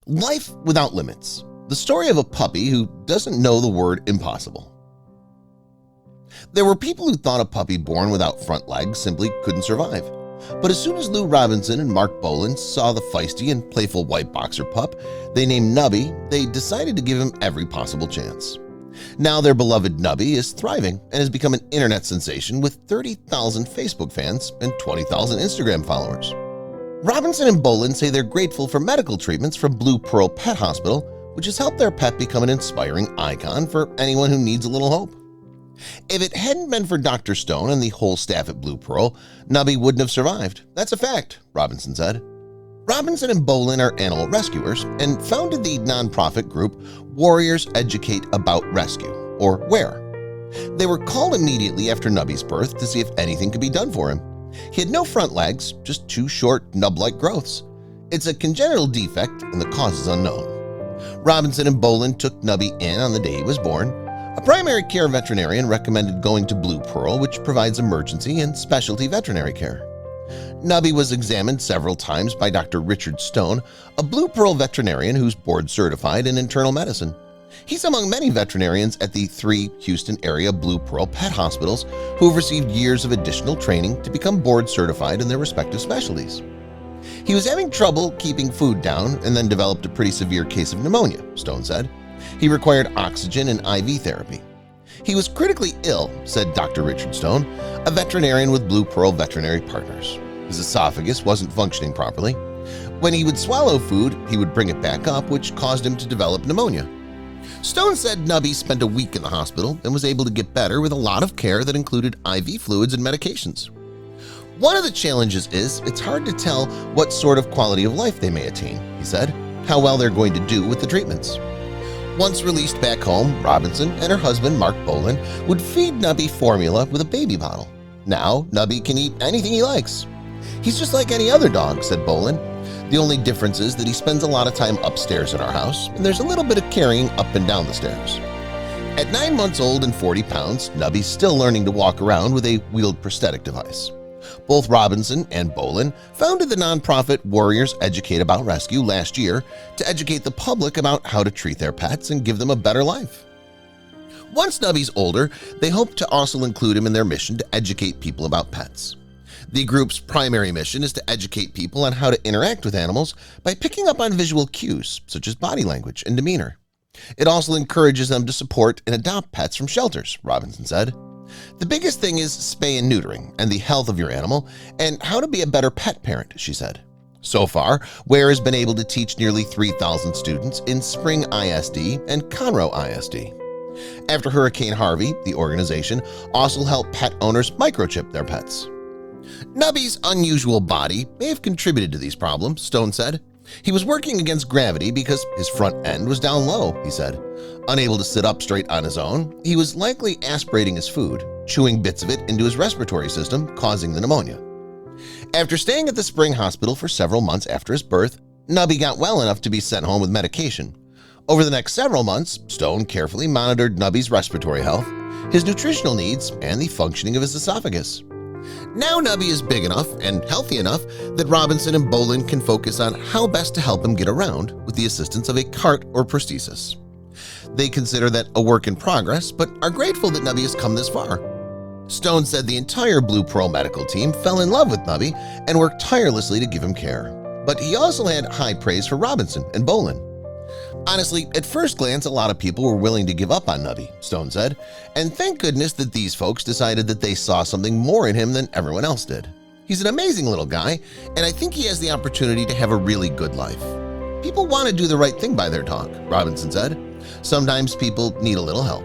Life without limits. The story of a puppy who doesn't know the word impossible. There were people who thought a puppy born without front legs simply couldn't survive. But as soon as Lou Robinson and Mark Bowlin saw the feisty and playful white boxer pup they named Nubby, they decided to give him every possible chance. Now their beloved Nubby is thriving and has become an internet sensation with 30,000 Facebook fans and 20,000 Instagram followers. Robinson and Bowlin say they're grateful for medical treatments from Blue Pearl Pet Hospital, which has helped their pet become an inspiring icon for anyone who needs a little hope. If it hadn't been for Dr. Stone and the whole staff at Blue Pearl, Nubby wouldn't have survived. That's a fact, Robinson said. Robinson and Bowlin are animal rescuers and founded the nonprofit group Warriors Educate About Rescue, or WARE. They were called immediately after Nubby's birth to see if anything could be done for him. He had no front legs, just two short nub-like growths. It's a congenital defect and the cause is unknown. Robinson and Bowlin took Nubby in on the day he was born. A primary care veterinarian recommended going to Blue Pearl, which provides emergency and specialty veterinary care. Nubby was examined several times by Dr. Richard Stone, a Blue Pearl veterinarian who's board certified in internal medicine. He's among many veterinarians at the 3 Houston-area Blue Pearl pet hospitals who have received years of additional training to become board certified in their respective specialties. He was having trouble keeping food down and then developed a pretty severe case of pneumonia, Stone said. He required oxygen and IV therapy. He was critically ill, said Dr. Richard Stone, a veterinarian with Blue Pearl Veterinary Partners. His esophagus wasn't functioning properly. When he would swallow food, he would bring it back up, which caused him to develop pneumonia. Stone said Nubby spent a week in the hospital and was able to get better with a lot of care that included IV fluids and medications. One of the challenges is it's hard to tell what sort of quality of life they may attain, he said, how well they're going to do with the treatments. Once released back home, Robinson and her husband Mark Bowlin would feed Nubby formula with a baby bottle. Now Nubby can eat anything he likes. He's just like any other dog, said Bowlin. The only difference is that he spends a lot of time upstairs in our house, and there's a little bit of carrying up and down the stairs. At 9 months old and 40 pounds, Nubby's still learning to walk around with a wheeled prosthetic device. Both Robinson and Bowlin founded the nonprofit Warriors Educate About Rescue last year to educate the public about how to treat their pets and give them a better life. Once Nubby's older, they hope to also include him in their mission to educate people about pets. The group's primary mission is to educate people on how to interact with animals by picking up on visual cues such as body language and demeanor. It also encourages them to support and adopt pets from shelters, Robinson said. The biggest thing is spay and neutering and the health of your animal and how to be a better pet parent, she said. So far, WARE has been able to teach nearly 3,000 students in Spring ISD and Conroe ISD. After Hurricane Harvey, the organization also helped pet owners microchip their pets. Nubby's unusual body may have contributed to these problems, Stone said. He was working against gravity because his front end was down low, he said. Unable to sit up straight on his own, he was likely aspirating his food, chewing bits of it into his respiratory system, causing the pneumonia. After staying at the Spring Hospital for several months after his birth, Nubby got well enough to be sent home with medication. Over the next several months, Stone carefully monitored Nubby's respiratory health, his nutritional needs, and the functioning of his esophagus. Now Nubby is big enough and healthy enough that Robinson and Bowlin can focus on how best to help him get around with the assistance of a cart or prosthesis. They consider that a work in progress, but are grateful that Nubby has come this far. Stone said the entire Blue Pearl medical team fell in love with Nubby and worked tirelessly to give him care. But he also had high praise for Robinson and Bowlin. Honestly, at first glance, a lot of people were willing to give up on Nubby, Stone said, and thank goodness that these folks decided that they saw something more in him than everyone else did. He's an amazing little guy, and I think he has the opportunity to have a really good life. People want to do the right thing by their dog, Robinson said. Sometimes people need a little help.